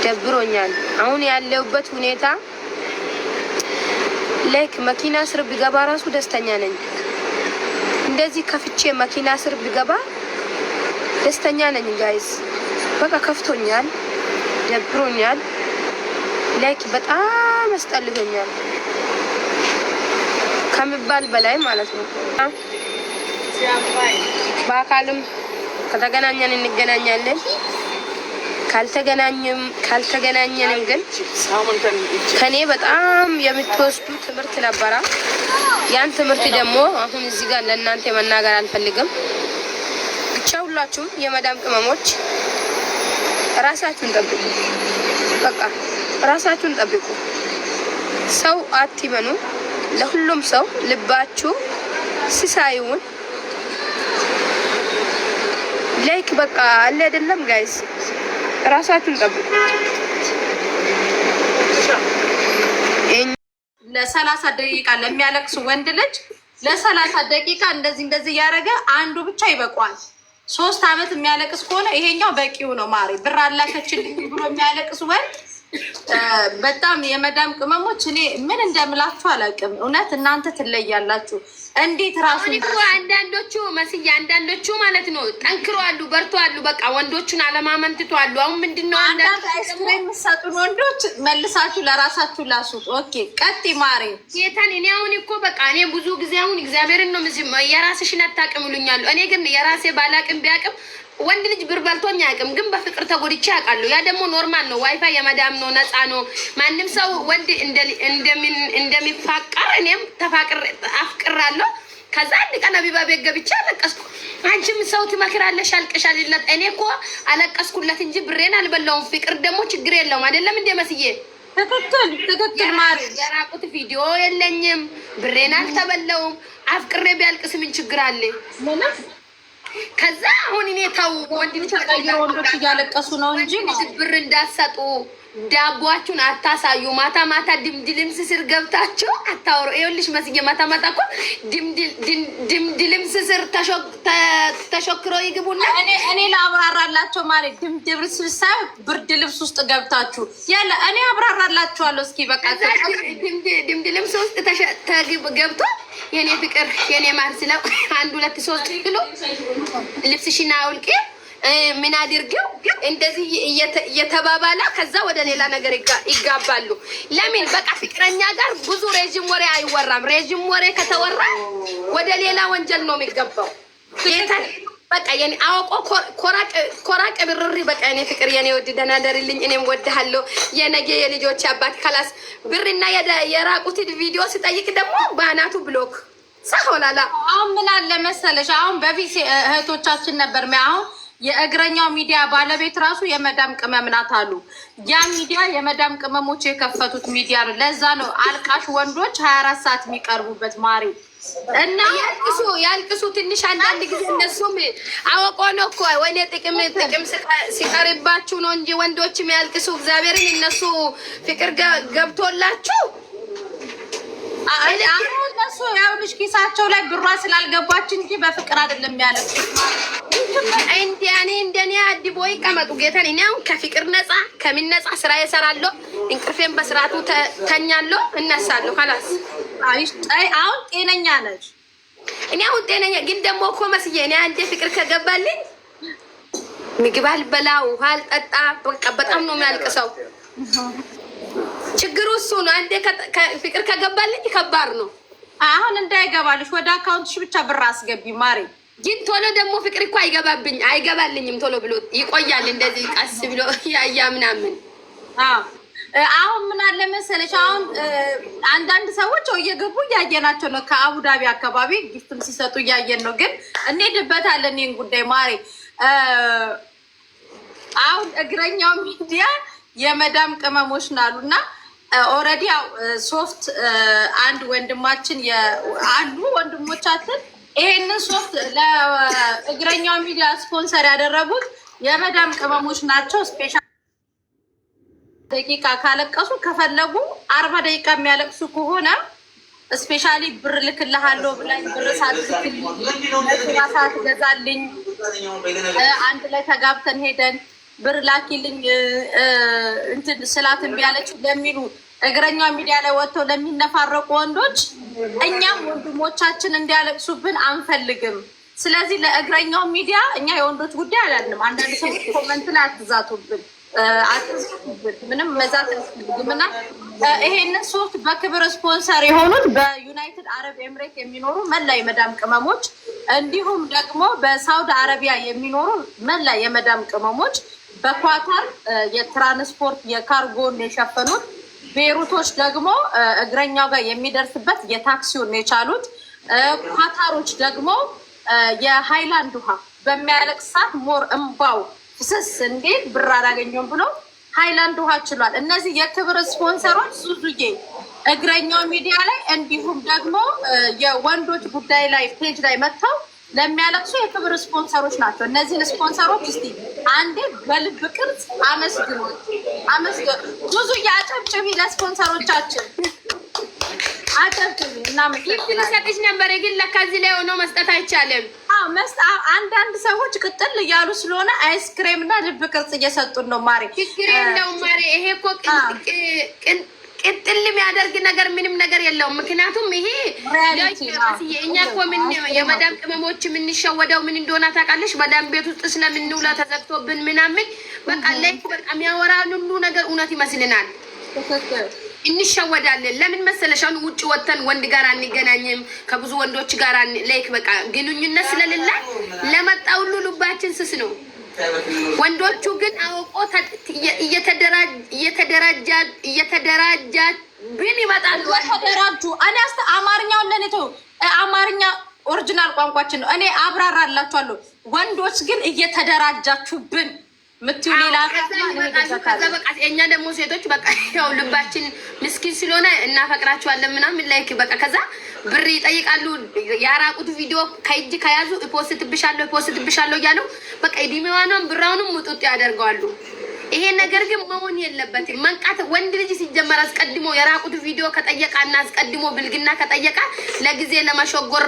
ደብሮኛል። አሁን ያለውበት ሁኔታ ላይክ መኪና ስር ቢገባ ራሱ ደስተኛ ነኝ። እንደዚህ ከፍቼ መኪና ስር ቢገባ ደስተኛ ነኝ ጋይስ። በቃ ከፍቶኛል፣ ደብሮኛል፣ ላይክ በጣም አስጠልቶኛል ከሚባል በላይ ማለት ነው። በአካልም ከተገናኘን እንገናኛለን፣ ካልተገናኘንም ግን ከኔ በጣም የምትወስዱ ትምህርት ነበራ። ያን ትምህርት ደግሞ አሁን እዚህ ጋር ለእናንተ መናገር አልፈልግም። ብቻ ሁላችሁም የመዳም ቅመሞች ራሳችሁን ጠብቁ። በቃ ራሳችሁን ጠብቁ። ሰው አትመኑ። ለሁሉም ሰው ልባችሁ ሲሳይውን ላይክ በቃ አለ አይደለም ጋይስ፣ ራሳችሁን ጠብቁ። ለ30 ደቂቃ ለሚያለቅሱ ወንድ ልጅ ለ30 ደቂቃ እንደዚህ ያደረገ አንዱ ብቻ ይበቃዋል። 3 አመት የሚያለቅስ ከሆነ ይሄኛው በቂው ነው። ማሪ ብር አላከችልኝ ብሎ የሚያለቅስ ወንድ በጣም የመዳም ቅመሞች እኔ ምን እንደምላችሁ አላውቅም። እውነት እናንተ ትለያላችሁ። እንዴት ራሱ አንዳንዶቹ መስያ አንዳንዶቹ ማለት ነው ጠንክሮ አሉ፣ በርቶ አሉ። በቃ ወንዶቹን አለማመንትቶ አሉ። አሁን ምንድነው አንዳንድ አይስክሬም የምትሰጡን ወንዶች መልሳችሁ ለራሳችሁ ላሱት። ኦኬ ቀጥ ማሪ ጌታን እኔ አሁን እኮ በቃ እኔ ብዙ ጊዜ አሁን እግዚአብሔርን ነው የራስሽን አታውቅም ይሉኛል። እኔ ግን የራሴ ባላቅም ቢያቅም ወንድ ልጅ ብር በልቶኝ አያውቅም፣ ግን በፍቅር ተጎድቼ አውቃለሁ። ያ ደግሞ ኖርማል ነው። ዋይፋይ የመዳም ነው፣ ነፃ ነው። ማንም ሰው ወንድ እንደሚፋቀር እኔም አፍቅራለሁ። ከዛ አንድ ቀን አቢባ ቤት ገብቼ አለቀስኩ። አንቺም ሰው ትመክራለሽ አልቀሻልለት። እኔ እኮ አለቀስኩለት እንጂ ብሬን አልበላውም። ፍቅር ደግሞ ችግር የለውም አይደለም እንደ መስዬ ትክክል ማለት የራቁት ቪዲዮ የለኝም፣ ብሬን አልተበላውም። አፍቅሬ ቢያልቅስ ምን ችግር አለ? ከዛ አሁን እኔ ታው ወንዶች እያለቀሱ ነው እንጂ ብር እንዳሰጡ ዳቦአችሁን አታሳዩ። ማታ ማታ ድምድልም ስር ገብታችሁ አታወሩ። ይኸውልሽ መስዬ ማታ ማታ እኮ ድምድልም ስር ተሾክሮ ይግቡና እኔ ላብራራላቸው ማለት ድምድም ስሳ ብርድ ልብስ ውስጥ ገብታችሁ ያለ እኔ አብራራላችኋለሁ። እስኪ በቃ ድምድልም ውስጥ ገብቶ የኔ ፍቅር የኔ ማር ስለው 1 2 3 ኪሎ ልብስሽና አውልቂ ምን አድርገው እንደዚህ እየተባባላ ከዛ ወደ ሌላ ነገር ይጋባሉ። ለምን በቃ ፍቅረኛ ጋር ብዙ ረጅም ወሬ አይወራም። ረጅም ወሬ ከተወራ ወደ ሌላ ወንጀል ነው የሚገባው። በቃ የኔ አውቆ ኮራቅ ብርሪ በቃ የኔ ፍቅር የኔ ወድ ደህና ደርልኝ፣ እኔም ወድሃለሁ የነገ የልጆች አባት ካላስ ብርና የራቁት ቪዲዮ ሲጠይቅ ደግሞ ባናቱ ብሎክ ሳሆላላ። አሁን ምን አለ መሰለሽ፣ አሁን በፊት እህቶቻችን ነበር አሁን የእግረኛው ሚዲያ ባለቤት ራሱ የመዳም ቅመም ናት አሉ። ያ ሚዲያ የመዳም ቅመሞች የከፈቱት ሚዲያ ነው። ለዛ ነው አልቃሽ ወንዶች 24 ሰዓት የሚቀርቡበት ማሪ እና ያልቅሱ ትንሽ አንዳንድ ጊዜ እነሱም አወቆ ነው እኮ ወይኔ ጥቅም ሲቀርባችሁ ነው እንጂ ወንዶችም ያልቅሱ እግዚአብሔርን እነሱ ፍቅር ገብቶላችሁ አሁን እነሱ ያውልሽ ኪሳቸው ላይ ብሯ ስላልገባች እንጂ በፍቅር አይደለም ያለቅሱት። እንደኔ አዲቦ ይቀመጡ ጌታን። እኔ አሁን ከፍቅር ነፃ ከምን ነፃ ስራ እሰራለሁ፣ እንቅልፌን በስርዓቱ ተኛለሁ፣ እነሳለሁ። ካላስ አሁን ጤነኛ ነች። እኔ አሁን ጤነኛ ግን ደግሞ እኮ መስዬ እኔ አንዴ ፍቅር ከገባልኝ ምግብ አልበላ ውሃ አልጠጣ በቃ በጣም ነው የሚያልቅሰው። ችግሩ እሱ ነው። አንዴ ፍቅር ከገባልኝ ከባድ ነው። አሁን እንዳይገባልሽ ወደ አካውንትሽ ብቻ ብር አስገቢ ማሪ። ግን ቶሎ ደግሞ ፍቅር እኮ አይገባልኝም ቶሎ ብሎ ይቆያል። እንደዚህ ቀስ ብሎ ያያ ምናምን። አሁን ምን አለ መሰለሽ፣ አሁን አንዳንድ ሰዎች እየገቡ እያየናቸው ነው። ከአቡዳቢ አካባቢ ጊፍትም ሲሰጡ እያየን ነው። ግን እንሄድበታለን ይህን ጉዳይ ማሪ። አሁን እግረኛው ሚዲያ የመዳም ቅመሞች ናሉ እና ኦልሬዲ ሶፍት አንድ ወንድማችን አሉ ወንድሞቻችን ይሄንን ሶፍት ለእግረኛው ሚዲያ ስፖንሰር ያደረጉት የመዳም ቅመሞች ናቸው። ስፔሻል ደቂቃ ካለቀሱ ከፈለጉ 40 ደቂቃ የሚያለቅሱ ከሆነ ስፔሻሊ ብር ልክልሃለሁ ብላኝ ብር ሳትልክልኝ ሰዓት ገዛልኝ አንድ ላይ ተጋብተን ሄደን ብር ላኪልኝ ስላት እምቢ አለች ለሚሉ እግረኛ ሚዲያ ላይ ወጥተው ለሚነፋረቁ ወንዶች እኛም ወንድሞቻችን እንዲያለቅሱብን አንፈልግም። ስለዚህ ለእግረኛው ሚዲያ እኛ የወንዶች ጉዳይ አላልንም። አንዳንድ ሰዎች ኮመንት ላይ አትዛቱብን ምንም መዛት አያስፈልግም። እና ይሄንን ሶፍት በክብር ስፖንሰር የሆኑት በዩናይትድ አረብ ኤምሬት የሚኖሩ መላ የመዳም ቅመሞች እንዲሁም ደግሞ በሳውዲ አረቢያ የሚኖሩ መላ የመዳም ቅመሞች በኳታር የትራንስፖርት የካርጎን የሸፈኑት፣ ቤሩቶች ደግሞ እግረኛው ጋር የሚደርስበት የታክሲውን የቻሉት፣ ኳታሮች ደግሞ የሃይላንድ ውሃ በሚያለቅ ሰዓት ሞር እምባው ፍስስ እንዴት ብር አላገኘም ብሎ ሃይላንድ ውሃ ችሏል። እነዚህ የክብር ስፖንሰሮች ዙዙዬ እግረኛው ሚዲያ ላይ እንዲሁም ደግሞ የወንዶች ጉዳይ ላይ ፔጅ ላይ መጥተው ለሚያለቅሱ የክብር ስፖንሰሮች ናቸው። እነዚህን ስፖንሰሮች እስቲ አንዴ በልብ ቅርጽ አመስግኑ። ዙዙዬ አጨብጭቢ ለስፖንሰሮቻችን አጨብጭቢ። ሰጥሽ ነበር ግን ለካ እዚህ ላይ ሆኖ መስጠት አይቻልም። አንዳንድ ሰዎች ቅጥል እያሉ ስለሆነ አይስክሬም እና ልብ ቅርጽ እየሰጡን ነው። ማሬ ችግር የለውም ማሬ። ይሄ እኮ ቅጥል የሚያደርግ ነገር ምንም ነገር የለውም። ምክንያቱም ይሄ እኛ እኮ ምን የመዳም ቅመሞች የምንሸወደው ምን እንደሆነ ታውቃለሽ? መዳም ቤት ውስጥ ስለምንውላ ተዘግቶብን ምናምን በቃ ላይክ በቃ የሚያወራን ሁሉ ነገር እውነት ይመስልናል። እንሸወዳለን። ለምን መሰለሽ? አሁን ውጭ ወተን ወንድ ጋር አንገናኝም፣ ከብዙ ወንዶች ጋር ላይክ በቃ ግንኙነት ስለሌለ ለመጣ ሁሉ ልባችን ስስ ነው። ወንዶቹ ግን አውቆ እየተደራጃብን ይመጣሉ። ተደራጁ። እኔ አማርኛውን ለኔ ተው፣ አማርኛ ኦሪጂናል ቋንቋችን ነው። እኔ አብራራላችኋለሁ። ወንዶች ግን እየተደራጃችሁብን ምትዩ ሌላ ከዛ በቃ እኛ ደግሞ ሴቶች በቃ ያው ልባችን ምስኪን ስለሆነ እናፈቅራቸዋለን ምናምን ላይክ በቃ ከዛ ብር ይጠይቃሉ። ያራቁት ቪዲዮ ከእጅ ከያዙ ፖስትብሻለሁ እያሉ በቃ እድሜዋንም ብራውንም ሙጡጥ ያደርገዋሉ። ይሄ ነገር ግን መሆን የለበትም። መንቃት ወንድ ልጅ ሲጀመር አስቀድሞ የራቁት ቪዲዮ ከጠየቃና አስቀድሞ ብልግና ከጠየቃ ለጊዜ ለመሸጎር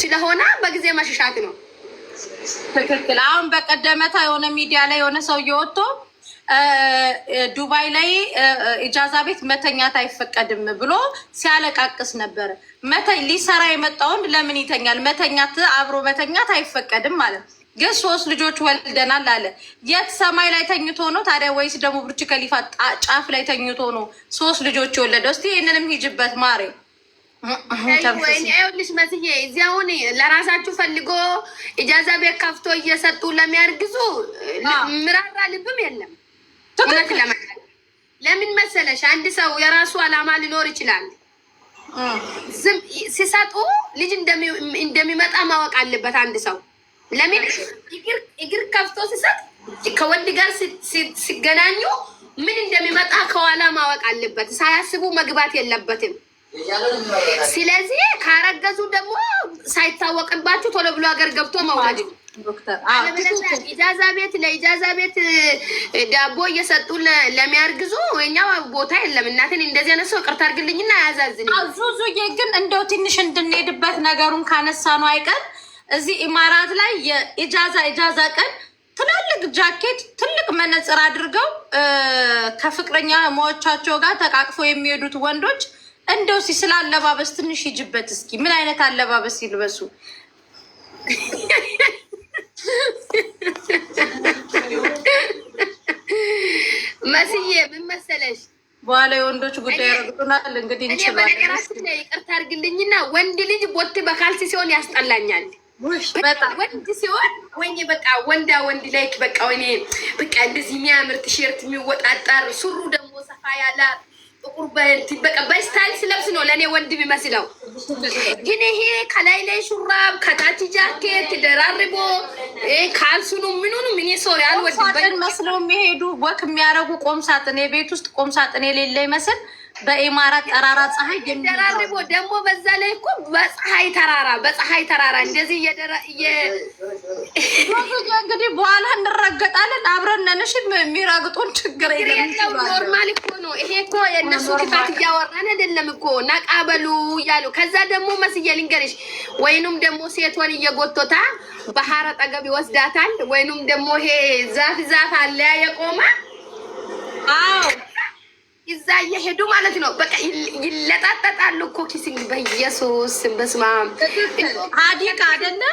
ስለሆነ በጊዜ መሽሻት ነው። ትክክል። አሁን በቀደመታ የሆነ ሚዲያ ላይ የሆነ ሰው እየወጥቶ ዱባይ ላይ ኢጃዛ ቤት መተኛት አይፈቀድም ብሎ ሲያለቃቅስ ነበረ። ሊሰራ የመጣውን ለምን ይተኛል? መተኛት አብሮ መተኛት አይፈቀድም ማለት ግን 3 ልጆች ወልደናል አለ። የት ሰማይ ላይ ተኝቶ ነው ታዲያ? ወይስ ደግሞ ብርጅ ከሊፋ ጫፍ ላይ ተኝቶ ነው 3 ልጆች የወለደው? እስቲ ይህንንም ሂጅበት ማሬ። ይኸውልሽ መስዬ እዚህ አሁን ለራሳችሁ ፈልጎ ኢጃዛ ቤት ከፍቶ እየሰጡ ለሚያርግዙ ምራራ ልብም የለም። እውነት ለምን መሰለሽ? አንድ ሰው የራሱ አላማ ሊኖር ይችላል። ሲሰጡ ልጅ እንደሚመጣ ማወቅ አለበት አንድ ሰው። ለምን እግር ከፍቶ ሲሰጥ ከወንድ ጋር ሲገናኙ ምን እንደሚመጣ ከኋላ ማወቅ አለበት። ሳያስቡ መግባት የለበትም። ስለዚህ ካረገዙ ደግሞ ሳይታወቅባችሁ ቶሎ ብሎ ሀገር ገብቶ መውለድ ነው። ኢጃዛ ቤት ለኢጃዛ ቤት ዳቦ እየሰጡ ለሚያርግዙ እኛ ቦታ የለም። እናትን እንደዚህ አይነት ሰው ቅርታ አድርግልኝና ያዛዝኝ። ዙዙዬ ግን እንደው ትንሽ እንድንሄድበት ነገሩን ካነሳ ነው አይቀር እዚህ ኢማራት ላይ የኢጃዛ ቀን ትላልቅ ጃኬት ትልቅ መነጽር አድርገው ከፍቅረኛ ሞቻቸው ጋር ተቃቅፎ የሚሄዱት ወንዶች እንደው ስለ አለባበስ ትንሽ ይጅበት እስኪ። ምን አይነት አለባበስ ይልበሱ? መስዬ ምን መሰለሽ? በኋላ የወንዶች ጉዳይ ያረግጡናል። እንግዲህ እንችላለን። በነገራችን ላይ ይቅርታ አድርግልኝና ወንድ ልጅ ቦት በካልሲ ሲሆን ያስጠላኛል። ወንድ ሲሆን ወይ በቃ ወንድ ላይ በቃ ወይኔ በቃ እንደዚህ የሚያምር ቲሸርት የሚወጣጣር ሱሩ ደግሞ ሰፋ ያለ ጥቁር በቃ በስታይል ስለብስ ነው ለእኔ ወንድ የሚመስለው። ግን ይሄ ከላይ ላይ ሹራብ ከታች ጃኬት ደራርቦ ካልሱኑ ምኑኑ ምን ሶሪ አልወድም መስለው የሚሄዱ ወክ የሚያደርጉ ቆምሳጥን የቤት ውስጥ ቆምሳጥን የሌለ ይመስል በኢማራት ጠራራ ፀሐይ ደራርቦ ደግሞ በዛ ላይ እኮ በፀሐይ ተራራ እንደዚህ እንግዲህ በኋላ እንረገጣለን። አብረን ነንሽ የሚረግጡን ችግር የለም። ኖርማል እኮ ነው ይሄ እኮ የእነሱ ክፋት እያወራን አይደለም እኮ ነቃበሉ እያሉ። ከዛ ደግሞ መስዬ ልንገርሽ፣ ወይኑም ደግሞ ሴቶን እየጎቶታ ባህር አጠገብ ይወስዳታል። ወይኑም ደግሞ ይሄ ዛፍ አለ የቆመ እየሄዱ ማለት ነው። በቃ ይለጣጠጣሉ እኮ ኪሲንግ በኢየሱስ በስመ አብ ሀዲቃ አይደለ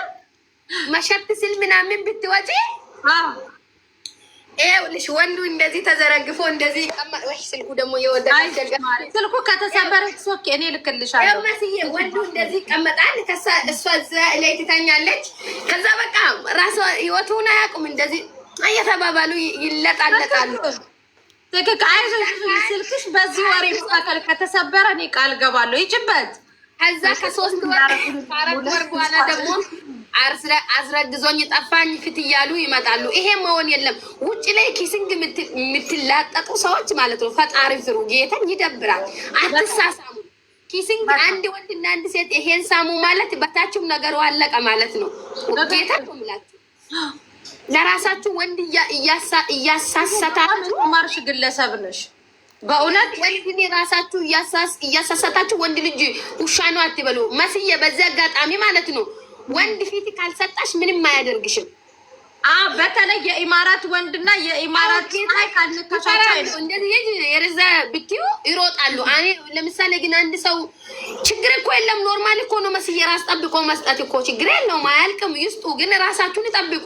መሸት ሲል ምናምን ብትወጪ ይኸውልሽ ወንዱ እንደዚህ ተዘረግፎ እንደዚህ ይቀመጥ። ወይ ስልኩ ደግሞ ስልኩ ከተሰበረ ሶኬ እኔ ልክልሻለሁ። መስዬ ወንዱ እንደዚህ ይቀመጣል። ከዛ እሷ እዛ ላይ ትተኛለች። ከዛ በቃ ራሷ ህይወቱን አያውቁም። እንደዚህ እየተባባሉ ይለጣለጣሉ። ትክክል። አይዞሽ ስልክሽ በዚህ ወሬ መካከል ከተሰበረ እኔ ቃል ገባለሁ ይጭበት። ከዛ ከ3 ወር ከ4 ወር በኋላ ደግሞ አስረግዞኝ ጠፋኝ ፊት እያሉ ይመጣሉ። ይሄ መሆን የለም። ውጭ ላይ ኪሲንግ የምትላጠጡ ሰዎች ማለት ነው ፈጣሪ ፍሩ። ጌታን ይደብራል። አትሳሳሙ። ኪሲንግ አንድ ወንድና አንድ ሴት ይሄን ሳሙ ማለት በታችም ነገሩ አለቀ ማለት ነው። ጌታን ነው የምላችሁ። ለራሳችሁ ወንድ እያሳሰታችሁ ማርሽ ግለሰብ ነሽ በእውነት ወንድ ራሳችሁ እያሳሰታችሁ ወንድ ልጅ ውሻ ነው አትበሉ። መስዬ በዚህ አጋጣሚ ማለት ነው ወንድ ፊት ካልሰጣሽ ምንም አያደርግሽም። በተለይ የኢማራት ወንድና የኢማራት ላይ ካልነካቻቸው እንደዚህ የረዘ ብትዩ ይሮጣሉ። እኔ ለምሳሌ ግን አንድ ሰው ችግር እኮ የለም ኖርማል እኮ ነው። መስዬ ራስ ጠብቆ መስጠት እኮ ችግር የለውም አያልቅም። ይስጡ ግን ራሳችሁን ይጠብቁ።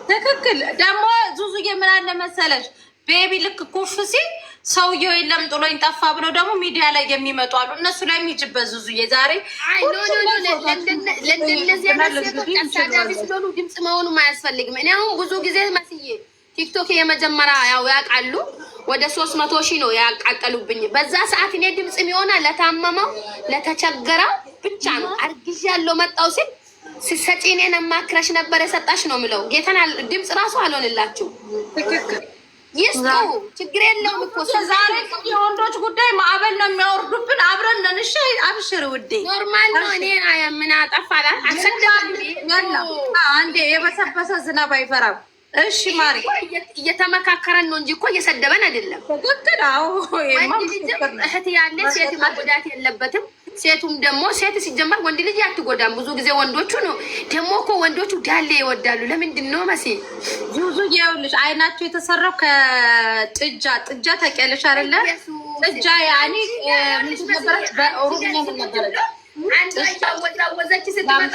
ትክክል። ደግሞ ዙዙዬ ምን አለ መሰለሽ ቤቢ ልክ ኩፍ ሲል ሰውየው የለም ጥሎኝ ጠፋ ብለው ደግሞ ሚዲያ ላይ የሚመጡ አሉ። እነሱ ላይ የሚጅበት ዙዙዬ ዛሬ ለእንደነዚህ ሴቶች አሳዳቢ ስለሆኑ ድምፅ መሆኑም አያስፈልግም። እኔ አሁን ብዙ ጊዜ መስዬ ቲክቶክ የመጀመሪያ ያው ያውቃሉ ወደ 300,000 ነው ያቃጠሉብኝ። በዛ ሰዓት እኔ ድምፅ የሚሆነ ለታመመው ለተቸገረው ብቻ ነው። አርግዣለሁ መጣው ሲል ሲሰጪ እኔን ማክረሽ ነበር የሰጣሽ ነው የምለው። ጌታን ድምፅ ራሱ አልሆንላችሁ። ትክክል ይስጡ ችግር የለውም እኮ ዛሬ የወንዶች ጉዳይ ማዕበል ነው የሚያወርዱብን። አብረን ነን። እሺ አብሽር ውዴ ኖርማል ነው። እኔ ምን አጠፋላ አንዴ የበሰበሰ ዝናብ አይፈራም። እሺ ማሪ እየተመካከረን ነው እንጂ እኮ እየሰደበን አይደለም። ትክክል። አዎ እህት ያለ ሴት መጎዳት የለበትም። ሴቱም ደግሞ ሴት ሲጀመር ወንድ ልጅ አትጎዳም። ብዙ ጊዜ ወንዶቹ ነው ደግሞ እኮ ወንዶቹ ዳሌ ይወዳሉ። ለምንድን ነው መሲ ብዙ ይኸውልሽ አይናቸው የተሰራው ከጥጃ ታውቂያለሽ አይደለ? ጥጃ ያኔ ምን ነበረች በኦሮምኛ ምን ነበረች? አንዷ እያወዛወዘች ስትመጣ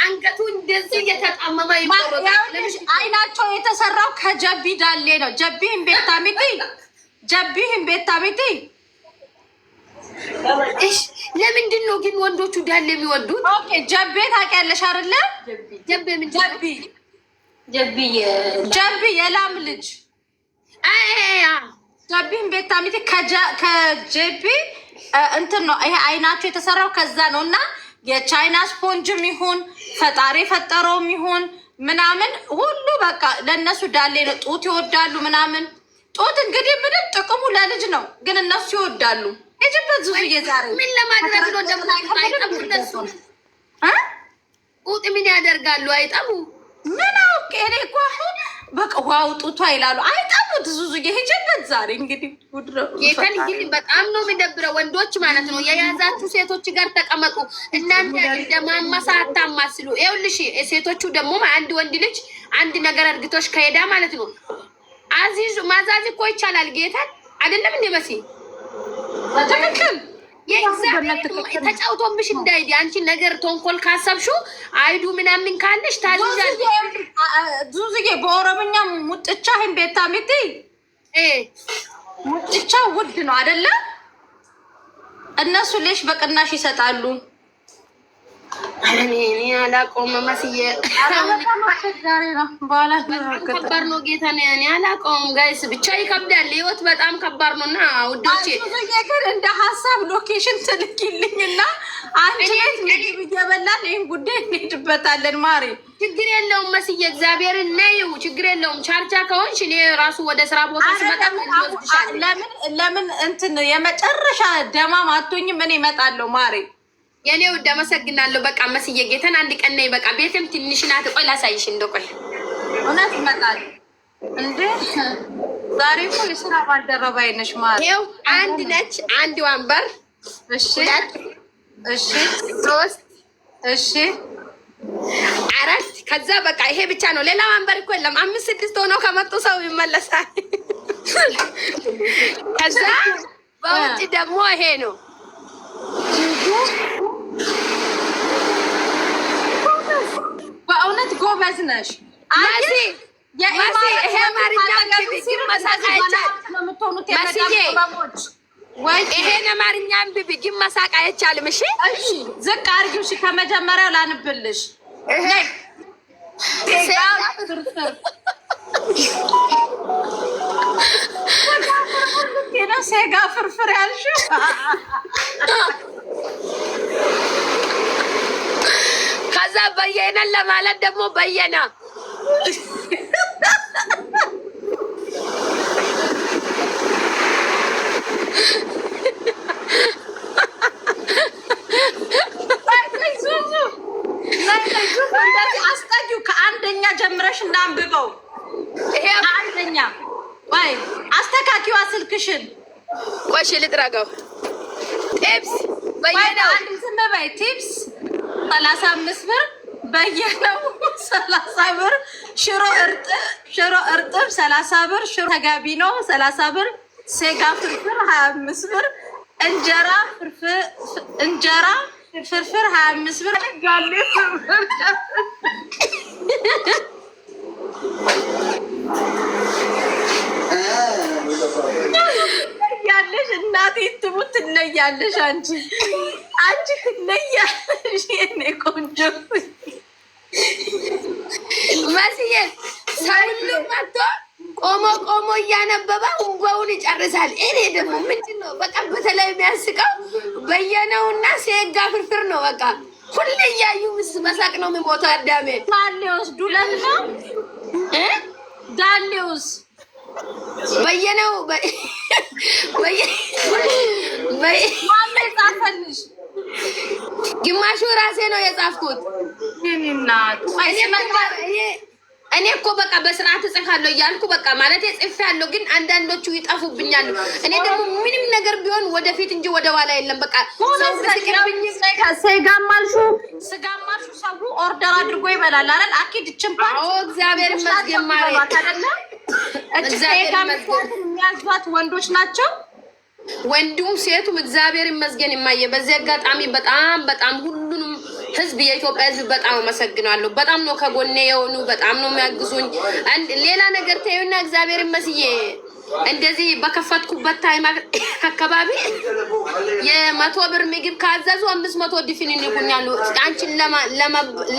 አንገቱ እንደዚህ እየተጣመመ ይቆረጣል። አይናቸው የተሰራው ከጀቢ ዳሌ ነው። ጀቢህን ቤታ ሚቲ ለምንድን ነው ግን ወንዶቹ ዳሌ የሚወዱት? ኦኬ ጀቤ ታውቂያለሽ አይደለ? ጀቢ የላም ልጅ ጀቢን ቤታ ሚቲ ከጀቢ እንትን ነው። ይሄ አይናቸው የተሰራው ከዛ ነው። እና የቻይና ስፖንጅም ይሁን ፈጣሪ ፈጠረውም ይሁን ምናምን ሁሉ በቃ ለእነሱ ዳሌ ነው። ጡት ይወዳሉ ምናምን። ጡት እንግዲህ ምንም ጥቅሙ ለልጅ ነው፣ ግን እነሱ ይወዳሉ። የጅበት ዙዙዬ ዛሬ ምን ለማድረግ ነው ደግሞ? አይጠቡ እነሱ ጡት ምን ያደርጋሉ? አይጠቡ ምን አውቄ እኔ እኮ አሁን በቃ ዋው ጡቷ ይላሉ። አይጠቡት ዙዙዬ የጅበት ዛሬ እንግዲህ ጌታን ግን በጣም ነው የሚደብረው። ወንዶች ማለት ነው የያዛችሁ ሴቶች ጋር ተቀመጡ። እናንተ እንደማማሳ አታማስሉ። ይኸውልሽ ሴቶቹ ደግሞ አንድ ወንድ ልጅ አንድ ነገር እርግቶሽ ከሄዳ ማለት ነው አዚዙ ማዛዝ እኮ ይቻላል። ጌታን አይደለም እንደ መሲ ትክክል። ተጫውቶብሽ እንዳይዲ አንቺ ነገር ተንኮል ካሰብሽው አይዱ ምናምን ካለሽ ታዝዣለሽ። ዙዙዬ በኦሮምኛ ሙጥቻህን ቤታ ሚቲ ሙጥቻ ውድ ነው አይደለ? እነሱ ሌሽ በቅናሽ ይሰጣሉ። እኔ አላውቀውም መስዬ ከባድ ነው ጌታ እኔ አላውቀውም። ጋይስ ብቻ ይከብዳል። ህይወት በጣም ከባድ ነው። እና ውዶቼ ግን እንደ ሀሳብ ሎኬሽን ትልኪልኝና አንቺ ቤት ምግብ እየበላን ይህን ጉዳይ እንሄድበታለን። ማሪ ችግር የለውም መስዬ እግዚአብሔርን ነይው ችግር የለውም። ቻርጃ ከሆንሽ እኔ ራሱ ወደ ስራ ቦታ ስመጣ ለምን እንትን የመጨረሻ ደማም አትሆኝም? እኔ እመጣለሁ ማሪ የኔ ውድ አመሰግናለሁ። በቃ መስዬ ጌታን አንድ ቀን ነይ። በቃ ቤትም ትንሽ ናት። ቆይ ላሳይሽ። ቆይ እውነት ይመጣል እንዴ? ዛሬ እኮ የስራ ባልደረባዬ ነሽ ማለት ይኸው አንድ ነች። አንድ ወንበር እሺ፣ እሺ፣ 3 እሺ፣ 4 ከዛ በቃ ይሄ ብቻ ነው። ሌላ ወንበር እኮ የለም። 5 6 ሆነው ከመጡ ሰው ይመለሳል። ከዛ በውጭ ደግሞ ይሄ ነው። በእውነት ጎበዝ ነሽ። ይሄ አማርኛ ይሄን አማርኛ አንብቢ፣ ግን መሳቅ አይቻልም። እሺ ዝቅ አድርጊው። እሺ ከመጀመሪያው ላንብልሽ። ሴጋ ፍርፍር ያልሽው ከዛ በየነን ለማለት ደግሞ በየና አስጠጊው። ከአንደኛ ጀምረሽ እናንብበው። ይሄ አንደኛ ወይ አስተካኪዋ ስልክሽን። ቆሽ ልጥራጋው። ቲፕስ በየነው አንድ ዝም በይ። ቲፕስ 35 ብር፣ በየነው 30 ብር፣ ሽሮ እርጥብ 30 ብር፣ ሽሮ ተጋቢ ነው 30 ብር፣ ሴጋ ፍርፍር 25 ብር፣ እንጀራ ፍርፍር 25 ብር፣ ጋሌ ፍርፍር ያለሽ እናቴ ትሙት ትለያለሽ። አንቺ ትለያለሽ የኔ ቆንጆ መስዬ። ሰው ሁሉ መጥቶ ቆሞ እያነበበ እንባውን ይጨርሳል። እኔ ደግሞ ምንድን ነው በቃ በተለይ የሚያስቀው በየነውና ሴጋ ፍርፍር ነው። በቃ ሁሌ እያዩ መሳቅ ነው የሚሞተው። አዳሜ ዳሌውስ ዱለት ነው ዳሌውስ በየነው ጻፈልሽ። ግማሹ ራሴ ነው የጻፍኩት። እኔ እኮ በቃ በስርዓት እጽፋለሁ እያልኩ በቃ ማለት ጽፌያለሁ፣ ግን አንዳንዶቹ ይጠፉብኛል። እኔ ደግሞ ምንም ነገር ቢሆን ወደፊት እንጂ ወደ ኋላ የለም። በቃ ሰው ስጋማሹ ሰው ኦርደር አድርጎ ይበላል አይደል? አኪድ ችምፓን እግዚአብሔር ይመስገን ማለት የሚያዟት ወንዶች ናቸው። ወንዱም ሴቱም እግዚአብሔር ይመስገን። የማየ በዚህ አጋጣሚ በጣም ሁሉንም ህዝብ የኢትዮጵያ ህዝብ በጣም አመሰግናለሁ። በጣም ነው ከጎኔ የሆኑ፣ በጣም ነው የሚያግዙኝ። ሌላ ነገር ተይውና እግዚአብሔር ይመስገን እንደዚህ በከፈትኩበት ታይም አካባቢ 100 ብር ምግብ ካዘዙ 500 ዲፊን ይልኩኛሉ። አንቺን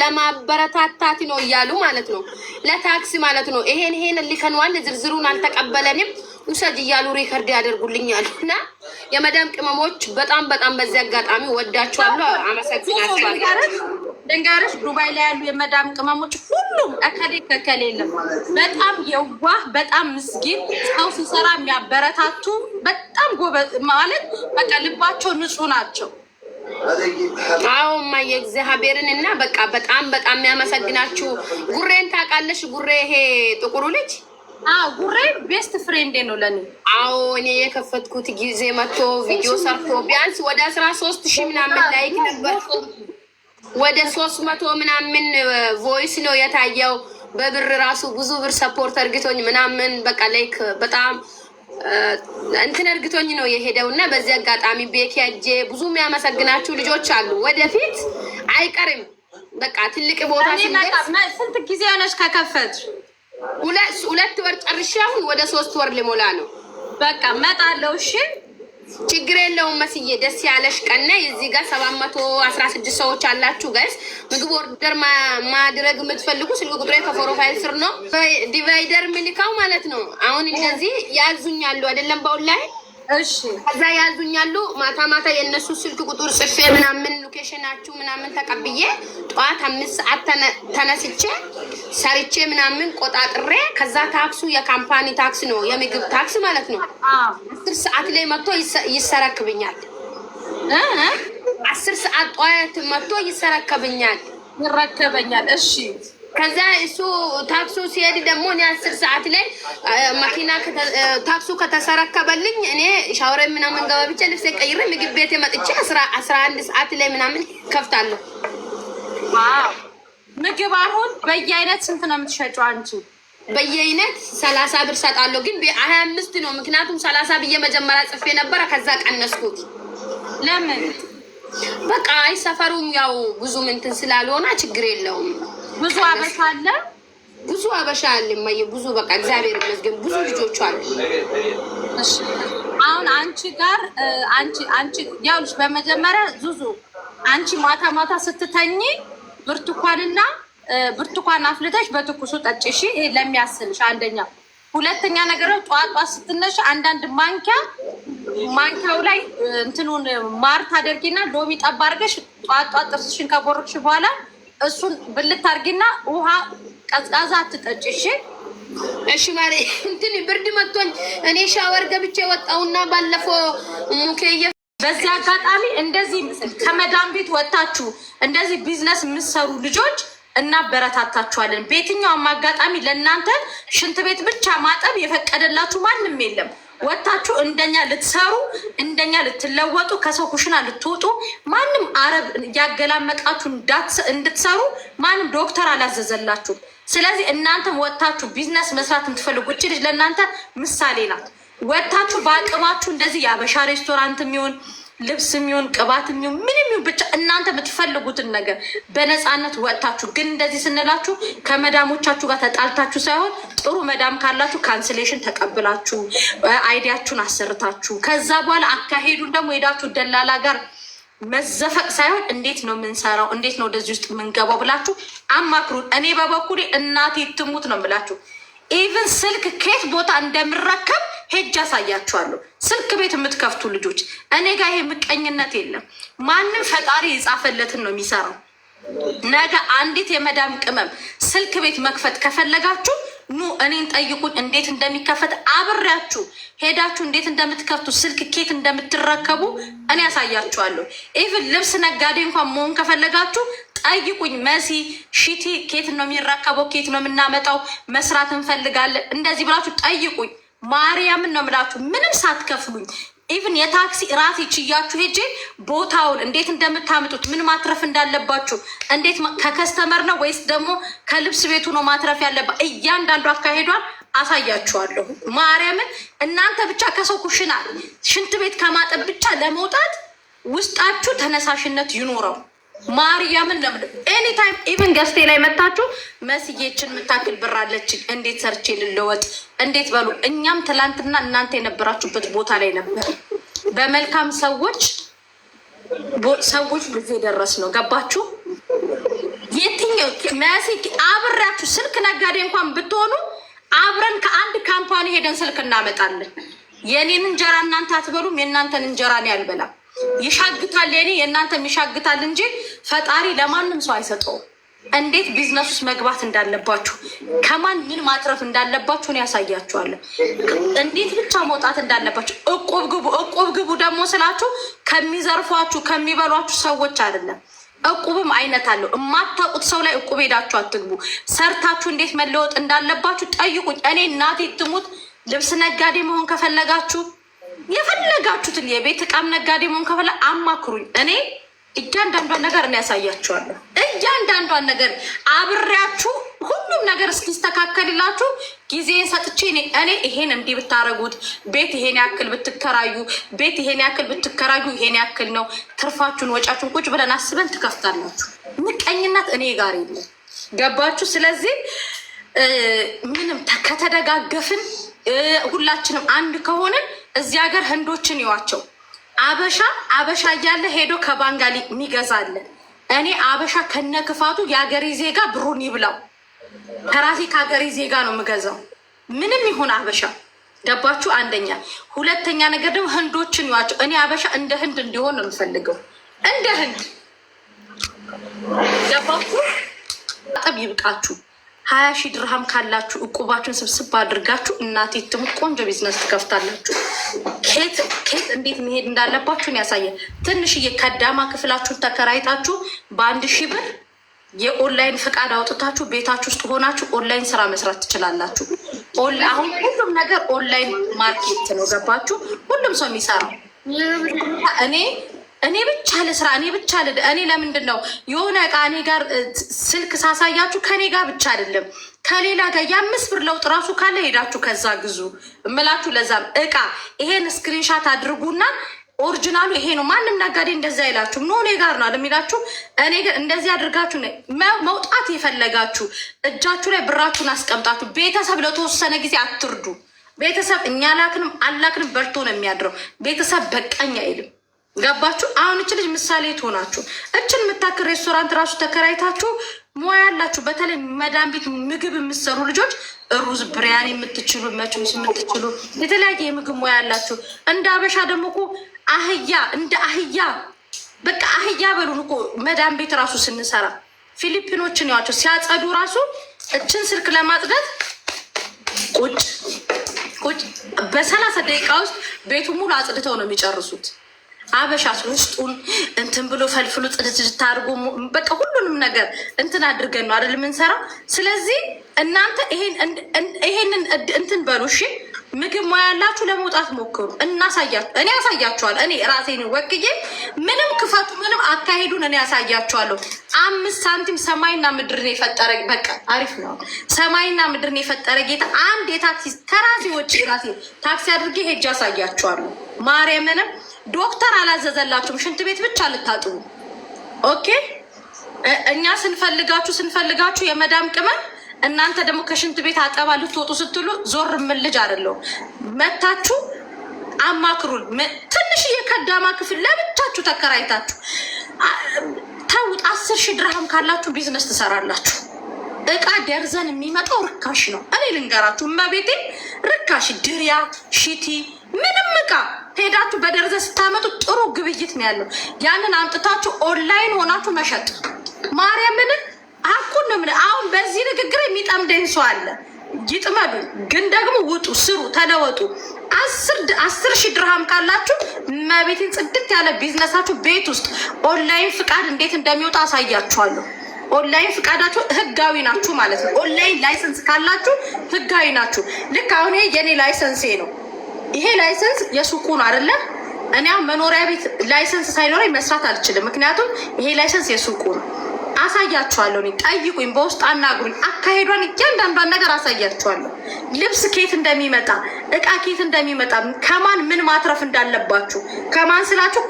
ለማበረታታት ነው እያሉ ማለት ነው፣ ለታክሲ ማለት ነው። ይሄን ልከንዋል፣ ዝርዝሩን አልተቀበለንም ውሰጅ እያሉ ሪከርድ ያደርጉልኛል። እና የመዳም ቅመሞች በጣም በዚህ አጋጣሚ ወዳቸዋለሁ፣ አመሰግናቸዋለሁ። ደንጋረሽ ዱባይ ላይ ያሉ የመዳም ቅመሞች ሁሉም እከሌ ከከሌ የለም። በጣም የዋህ በጣም ምስኪን ሰው ሲሰራ የሚያበረታቱ በጣም ጎበዝ ማለት በቃ ልባቸው ንጹህ ናቸው። አዎ ማየ እግዚአብሔርን እና በቃ በጣም የሚያመሰግናችሁ። ጉሬን ታውቃለሽ? ጉሬ ይሄ ጥቁሩ ልጅ ጉሬ ቤስት ፍሬንዴ ነው ለኔ። አዎ እኔ የከፈትኩት ጊዜ መጥቶ ቪዲዮ ሰርቶ ቢያንስ ወደ 13,000 ምናምን ላይክ ነበር። ወደ 300 ምናምን ቮይስ ነው የታየው። በብር ራሱ ብዙ ብር ሰፖርት እርግቶኝ ምናምን በቃ ላይክ በጣም እንትን እርግቶኝ ነው የሄደው። እና በዚህ አጋጣሚ ቤኪ እጄ ብዙ የሚያመሰግናችሁ ልጆች አሉ። ወደፊት አይቀርም በቃ ትልቅ ቦታ ሲደርስ። ስንት ጊዜ ሆነሽ ከከፈትሽ? 2 ወር ጨርሼ አሁን ወደ 3 ወር ሊሞላ ነው። በቃ መጣለው። እሺ ችግር የለውም መስዬ። ደስ ያለሽ ቀን እዚህ ጋር 716 ሰዎች አላችሁ ጋይስ። ምግብ ኦርደር ማድረግ የምትፈልጉ ስልክ ቁጥሬ ከፕሮፋይል ስር ነው። ዲቫይደር ምልካው ማለት ነው። አሁን እንደዚህ ያዙኛሉ አይደለም በኦንላይን። እሺ ከዛ ያዙኛሉ። ማታ የእነሱ ስልክ ቁጥር ጽፌ ምናምን ሎኬሽናችሁ ምናምን ተቀብዬ ጠዋት 5 ሰዓት ተነስቼ ሰርቼ ምናምን ቆጣጥሬ ከዛ ታክሱ የካምፓኒ ታክስ ነው የምግብ ታክስ ማለት ነው። 10 ሰዓት ላይ መጥቶ ይሰረክብኛል። 10 ሰዓት ጠዋት መጥቶ ይሰረከብኛል። እሺ ከዛ እሱ ታክሱ ሲሄድ ደግሞ እኔ 10 ሰዓት ላይ መኪና ታክሱ ከተሰረከበልኝ እኔ ሻወር ምናምን ገባ ብቻ ልብስ ቀይሬ ምግብ ቤት መጥቼ 11 ሰዓት ላይ ምናምን ከፍታለሁ። ምግብ አሁን በየአይነት ስንት ነው የምትሸጪው አንቺ? በየአይነት 30 ብር ሰጣለሁ፣ ግን 25 ነው። ምክንያቱም 30 ብዬ መጀመሪያ ጽፌ ነበረ፣ ከዛ ቀነስኩት። ለምን? በቃ አይ ሰፈሩም ያው ብዙ እንትን ስላልሆነ ችግር የለውም። ብዙ አበሻ አለ፣ ብዙ አበሻ አለ። ብዙ በቃ እግዚአብሔር ይመስገን ብዙ ልጆች አሉ። እሺ አሁን አንቺ ጋር አንቺ ያውልሽ በመጀመሪያ ዙዙ አንቺ ማታ ማታ ስትተኝ ብርቱካን አፍልተሽ በትኩሱ ጠጪ። እሺ ይሄ ለሚያስልሽ አንደኛ። ሁለተኛ ነገር ጧጧ ስትነሽ አንዳንድ ማንኪያው ላይ እንትኑን ማር ታደርጊና ሎሚ ጠብ አድርገሽ ጧጧ ጥርስሽን ከቦርክሽ በኋላ እሱን ብልት አድርጊና ውሃ ቀዝቃዛ አትጠጪ። እሺ እሺ ማሪ እንትን ብርድ መጥቶኝ እኔ ሻወር ገብቼ ወጣውና ባለፈው ሙከየ በዚህ አጋጣሚ እንደዚህ ከመዳም ቤት ወጣችሁ እንደዚህ ቢዝነስ የምትሰሩ ልጆች እናበረታታችኋለን። በየትኛውም አጋጣሚ ለእናንተ ሽንት ቤት ብቻ ማጠብ የፈቀደላችሁ ማንም የለም። ወጣችሁ እንደኛ ልትሰሩ እንደኛ ልትለወጡ ከሰው ኩሽና ልትወጡ ማንም አረብ ያገላመጣችሁ እንድትሰሩ ማንም ዶክተር አላዘዘላችሁ። ስለዚህ እናንተም ወጣችሁ ቢዝነስ መስራት የምትፈልጉ እቺ ልጅ ለእናንተ ምሳሌ ናት። ወጣችሁ በአቅማችሁ እንደዚህ የአበሻ ሬስቶራንት የሚሆን ልብስ የሚሆን ቅባት የሚሆን ምንም ይሁን ብቻ እናንተ የምትፈልጉትን ነገር በነፃነት ወጣችሁ። ግን እንደዚህ ስንላችሁ ከመዳሞቻችሁ ጋር ተጣልታችሁ ሳይሆን ጥሩ መዳም ካላችሁ ካንስሌሽን ተቀብላችሁ አይዲያችሁን አሰርታችሁ ከዛ በኋላ አካሄዱን ደግሞ ሄዳችሁ ደላላ ጋር መዘፈቅ ሳይሆን እንዴት ነው የምንሰራው፣ እንዴት ነው ወደዚህ ውስጥ የምንገባው ብላችሁ አማክሩን። እኔ በበኩሌ እናቴ ትሙት ነው የምላችሁ። ኢቭን ስልክ ከየት ቦታ እንደምረከብ ሄጅ ያሳያችኋለሁ። ስልክ ቤት የምትከፍቱ ልጆች እኔ ጋር ይሄ ምቀኝነት የለም። ማንም ፈጣሪ የጻፈለትን ነው የሚሰራው። ነገ አንዲት የመዳም ቅመም ስልክ ቤት መክፈት ከፈለጋችሁ ኑ እኔን ጠይቁኝ። እንዴት እንደሚከፈት አብሬያችሁ ሄዳችሁ እንዴት እንደምትከፍቱ ስልክ ኬት እንደምትረከቡ እኔ ያሳያችኋለሁ። ኢቭን ልብስ ነጋዴ እንኳን መሆን ከፈለጋችሁ ጠይቁኝ። መሲ ሺቲ ኬት ነው የሚረከበው፣ ኬት ነው የምናመጣው፣ መስራት እንፈልጋለን እንደዚህ ብላችሁ ጠይቁኝ። ማርያምን ነው የምላችሁ ምንም ሳትከፍሉኝ። ኢቭን የታክሲ ራሴ ችያችሁ ሄጄ ቦታውን እንዴት እንደምታምጡት ምን ማትረፍ እንዳለባችሁ እንዴት ከከስተመር ነው ወይስ ደግሞ ከልብስ ቤቱ ነው ማትረፍ ያለባ እያንዳንዱ አካሄዷን አሳያችኋለሁ። ማርያምን እናንተ ብቻ ከሰው ኩሽና ሽንት ቤት ከማጠብ ብቻ ለመውጣት ውስጣችሁ ተነሳሽነት ይኖረው። ማርያምን ለምን ኤኒታይም ኢቭን ገስቴ ላይ መታችሁ መስዬችን የምታክል ብራለችን እንዴት ሰርቼ ልለወጥ እንዴት በሉ። እኛም ትላንትና እናንተ የነበራችሁበት ቦታ ላይ ነበር። በመልካም ሰዎች ጊዜ ደረስ ነው። ገባችሁ? የትኛው መሲ አብሬያችሁ ስልክ ነጋዴ እንኳን ብትሆኑ አብረን ከአንድ ካምፓኒ ሄደን ስልክ እናመጣለን። የኔን እንጀራ እናንተ አትበሉም፣ የእናንተን እንጀራ እኔ አልበላም። ይሻግታል የኔ የእናንተም ይሻግታል እንጂ ፈጣሪ ለማንም ሰው አይሰጠውም። እንዴት ቢዝነስ ውስጥ መግባት እንዳለባችሁ ከማን ምን ማትረፍ እንዳለባችሁ እኔ ያሳያችኋለሁ። እንዴት ብቻ መውጣት እንዳለባችሁ እቁብ ግቡ ደግሞ ስላችሁ ከሚዘርፏችሁ ከሚበሏችሁ ሰዎች አይደለም። እቁብም አይነት አለው። የማታውቁት ሰው ላይ እቁብ ሄዳችሁ አትግቡ። ሰርታችሁ እንዴት መለወጥ እንዳለባችሁ ጠይቁኝ። እኔ እናቴ ትሙት ልብስ ነጋዴ መሆን ከፈለጋችሁ የፈለጋችሁትን የቤት እቃም ነጋዴ መሆን ከፈለ አማክሩኝ። እኔ እያንዳንዷን ነገር እኔ ያሳያችኋለሁ። እያንዳንዷን ነገር አብሬያችሁ ሁሉም ነገር እስኪስተካከልላችሁ ጊዜን ሰጥቼ እኔ ይሄን እንዲህ ብታረጉት ቤት ይሄን ያክል ብትከራዩ ቤት ይሄን ያክል ብትከራዩ ይሄን ያክል ነው ትርፋችሁን ወጫችሁን ቁጭ ብለን አስበን ትከፍታላችሁ። ምቀኝነት እኔ ጋር የለም። ገባችሁ? ስለዚህ ምንም ከተደጋገፍን ሁላችንም አንድ ከሆንን እዚህ ሀገር ህንዶችን ይዋቸው። አበሻ እያለ ሄዶ ከባንጋሊ የሚገዛለን። እኔ አበሻ ከነ ክፋቱ የሀገሬ ዜጋ ብሩን ይብላው። ከራሴ ከሀገሬ ዜጋ ነው የምገዛው ምንም ይሁን አበሻ። ገባችሁ? አንደኛ። ሁለተኛ ነገር ደግሞ ህንዶችን ይዋቸው። እኔ አበሻ እንደ ህንድ እንዲሆን ነው የምፈልገው፣ እንደ ህንድ። ገባችሁ? ጠብ ይብቃችሁ። 20 ሺህ ድርሃም ካላችሁ እቁባችሁን ስብስብ አድርጋችሁ እናቴ ትሙት ቆንጆ ቢዝነስ ትከፍታላችሁ። ኬት እንዴት መሄድ እንዳለባችሁን ያሳያል። ትንሽዬ ከዳማ ክፍላችሁን ተከራይታችሁ በ1000 ብር የኦንላይን ፈቃድ አውጥታችሁ ቤታችሁ ውስጥ ሆናችሁ ኦንላይን ስራ መስራት ትችላላችሁ። አሁን ሁሉም ነገር ኦንላይን ማርኬት ነው። ገባችሁ? ሁሉም ሰው የሚሰራው እኔ እኔ ብቻ ለስራ እኔ ለምንድን ነው የሆነ እቃ እኔ ጋር ስልክ ሳሳያችሁ ከኔ ጋር ብቻ አይደለም ከሌላ ጋር የ5 ብር ለውጥ ራሱ ካለ ሄዳችሁ ከዛ ግዙ እምላችሁ። ለዛም እቃ ይሄን ስክሪንሻት አድርጉና ኦሪጂናሉ ይሄ ነው። ማንም ነጋዴ እንደዛ አይላችሁም። ኖ እኔ ጋር ነው ለሚላችሁ እኔ ግን እንደዚህ አድርጋችሁ መውጣት የፈለጋችሁ እጃችሁ ላይ ብራችሁን አስቀምጣችሁ ቤተሰብ ለተወሰነ ጊዜ አትርዱ። ቤተሰብ እኛ ላክንም አላክንም በርቶ ነው የሚያድረው። ቤተሰብ በቃኝ አይልም። ገባችሁ? አሁን እች ልጅ ምሳሌ ትሆናችሁ። እችን የምታክል ሬስቶራንት ራሱ ተከራይታችሁ ሙያ ያላችሁ በተለይ መዳም ቤት ምግብ የምትሰሩ ልጆች ሩዝ ብሪያኒ የምትችሉ መችስ የምትችሉ የተለያየ የምግብ ሙያ ያላችሁ እንደ አበሻ ደግሞ እኮ አህያ እንደ አህያ በቃ አህያ በሉን እኮ መዳም ቤት ራሱ ስንሰራ ፊሊፒኖችን ያቸው ሲያጸዱ ራሱ እችን ስልክ ለማጽዳት ቁጭ በ30 ደቂቃ ውስጥ ቤቱ ሙሉ አጽድተው ነው የሚጨርሱት። አበሻ ውስጡን እንትን ብሎ ፈልፍሎ ጽድት አድርጎ በቃ ሁሉንም ነገር እንትን አድርገን ነው አይደል የምንሰራው። ስለዚህ እናንተ ይሄንን እንትን በሉ እሺ። ምግብ ሙያ ያላችሁ ለመውጣት ሞክሩ። እናሳያችሁ። እኔ ያሳያችኋል። እኔ ራሴን ወክዬ ምንም ክፈቱ ምንም አካሄዱን እኔ ያሳያችኋለሁ። 5 ሳንቲም ሰማይና ምድርን የፈጠረ በቃ አሪፍ ነው። ሰማይና ምድርን የፈጠረ ጌታ አንድ የታክሲ ከራሴ ወጪ ራሴ ታክሲ አድርጌ ሄጄ ያሳያችኋለሁ። ማርያምንም ዶክተር አላዘዘላችሁም። ሽንት ቤት ብቻ ልታጥቡ። ኦኬ እኛ ስንፈልጋችሁ የመዳም ቅመም እናንተ ደግሞ ከሽንት ቤት አጠባ ልትወጡ ስትሉ ዞር ምን ልጅ አይደለው መታችሁ አማክሩን። ትንሽዬ ከዳማ ክፍል ለብቻችሁ ተከራይታችሁ ተውጥ 10,000 ድርሃም ካላችሁ ቢዝነስ ትሰራላችሁ። እቃ ደርዘን የሚመጣው ርካሽ ነው። እኔ ልንገራችሁ እመቤቴ ርካሽ ድሪያ ሽቲ ምንም እቃ ሄዳችሁ በደርዘን ስታመጡ ጥሩ ግብይት ነው ያለው። ያንን አምጥታችሁ ኦንላይን ሆናችሁ መሸጥ ማርያምን አኩን ነው። አሁን በዚህ ንግግር የሚጠምደኝ ሰው አለ። ይጥመዱ ግን ደግሞ ውጡ፣ ስሩ፣ ተለወጡ። 10,000 ድርሃም ካላችሁ መቤቴን ጽድት ያለ ቢዝነሳችሁ ቤት ውስጥ ኦንላይን ፍቃድ እንዴት እንደሚወጣ አሳያችኋለሁ። ኦንላይን ፍቃዳችሁ ህጋዊ ናችሁ ማለት ነው። ኦንላይን ላይሰንስ ካላችሁ ህጋዊ ናችሁ። ልክ አሁን ይሄ የኔ ላይሰንሴ ነው። ይሄ ላይሰንስ የሱቁ ነው አይደለ? እኔ መኖሪያ ቤት ላይሰንስ ሳይኖረኝ መስራት አልችልም። ምክንያቱም ይሄ ላይሰንስ የሱቁ ነው። አሳያችኋለሁ። ጠይቁኝ፣ በውስጥ አናግሩኝ። አካሄዷን እያንዳንዷን ነገር አሳያችኋለሁ። ልብስ ኬት እንደሚመጣ እቃ ኬት እንደሚመጣ ከማን ምን ማትረፍ እንዳለባችሁ ከማን ስላችሁ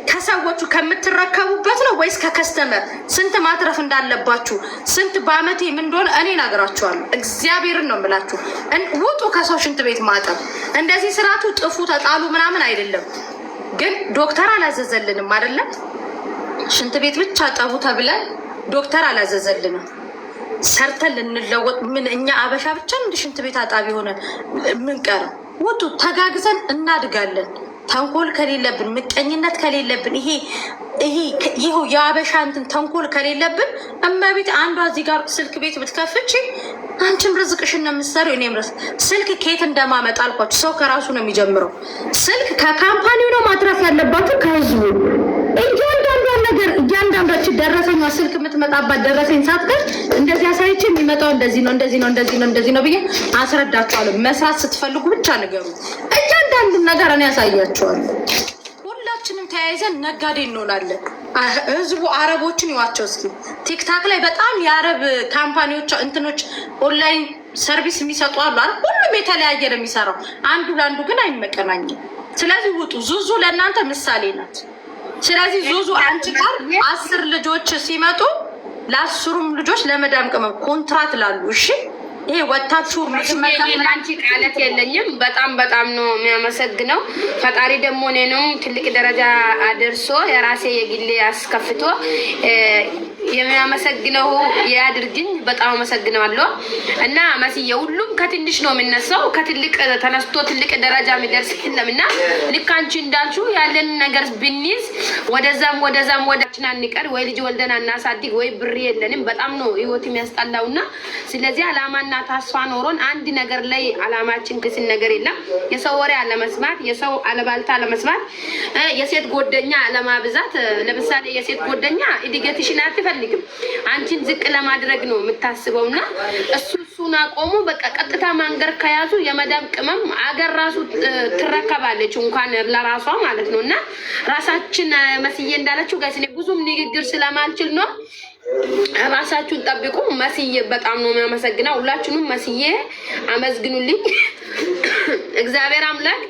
ከሰዎቹ ከምትረከቡበት ነው ወይስ ከከስተመር ስንት ማትረፍ እንዳለባችሁ ስንት በአመት ምን እንደሆነ እኔ እነግራችኋለሁ። እግዚአብሔርን ነው የምላችሁ። ውጡ ከሰው ሽንት ቤት ማጠብ። እንደዚህ ስራቱ ጥፉ ተጣሉ ምናምን አይደለም። ግን ዶክተር አላዘዘልንም አይደለም። ሽንት ቤት ብቻ ጠቡ ተብለን ዶክተር አላዘዘልንም። ሰርተን ልንለወጥ ምን እኛ አበሻ ብቻ እንደ ሽንት ቤት አጣቢ ሆነን ምን ቀረ? ውጡ፣ ተጋግዘን እናድጋለን። ተንኮል ከሌለብን ምቀኝነት ከሌለብን ይሄው የአበሻ እንትን ተንኮል ከሌለብን እመቤት አንዷ እዚህ ጋር ስልክ ቤት ብትከፍቺ አንቺም ርዝቅሽን ነው የምትሰሪው። እኔም ስልክ ኬት እንደማመጣ አልኳችሁ። ሰው ከራሱ ነው የሚጀምረው። ስልክ ከካምፓኒው ነው ማትረፍ ያለባችሁ ከህዝቡ። እያንዳንዷን ነገር እያንዳንዳችሁ ደረሰኛ ስልክ የምትመጣባት ደረሰኝ ሳትቀር እንደዚህ አሳይቼ የሚመጣው እንደዚህ ነው እንደዚህ ነው እንደዚህ ነው እንደዚህ ነው ብዬ አስረዳችኋለሁ። መስራት ስትፈልጉ ብቻ ንገሩ። እያንዳንዱን ነገር እኔ ያሳያችኋለሁ። ሁላችንም ተያይዘን ነጋዴ እንሆናለን። ህዝቡ አረቦችን ይዋቸው እስኪ። ቲክታክ ላይ በጣም የአረብ ካምፓኒዎች እንትኖች ኦንላይን ሰርቪስ የሚሰጡ አሉ አይደል? ሁሉም የተለያየ ነው የሚሰራው። አንዱ ለአንዱ ግን አይመቀናኝም። ስለዚህ ውጡ። ዙዙ ለእናንተ ምሳሌ ናት። ስለዚህ ዙዙ አንቺ ጋር 10 ልጆች ሲመጡ ለ10ሩም ልጆች ለመዳም ቅመም ኮንትራት ላሉ እሺ። ይሄ ወጣችሁ አንቺ ቃላት የለኝም። በጣም ነው የሚያመሰግነው ፈጣሪ። ደግሞ እኔ ነው ትልቅ ደረጃ አደርሶ የራሴ የግሌ አስከፍቶ የሚያመሰግነው ያድርግኝ። በጣም አመሰግናለሁ። እና መስዬ ሁሉም ከትንሽ ነው የሚነሳው። ከትልቅ ተነስቶ ትልቅ ደረጃ የሚደርስ የለምና ልክ አንቺ እንዳልሽው ያለን ነገር ብንይዝ ወደዛም ወዳችን አንቀር ወይ ልጅ ወልደን አናሳድግ ወይ ብር የለንም። በጣም ነው ህይወት የሚያስጠላውና ስለዚህ አላማና ተስፋ ኖሮን አንድ ነገር ላይ አላማችን ክስን ነገር የለም። የሰው ወሬ አለመስማት፣ የሰው አለባልታ አለመስማት፣ የሴት ጎደኛ አለማብዛት። ለምሳሌ የሴት ጎደኛ እድገትሽን አትፈ አይፈልግም። አንቺን ዝቅ ለማድረግ ነው የምታስበው። እና እሱን አቆሙ። በቃ ቀጥታ ማንገር ከያዙ የመዳም ቅመም አገር ራሱ ትረከባለች እንኳን ለራሷ ማለት ነው። እና ራሳችን መስዬ እንዳለችው ጋር ብዙም ንግግር ስለማልችል ነው። ራሳችሁን ጠብቁ። መስዬ በጣም ነው የሚያመሰግነው። ሁላችሁንም መስዬ አመስግኑልኝ። እግዚአብሔር አምላክ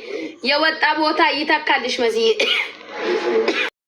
የወጣ ቦታ ይተካልሽ መስዬ።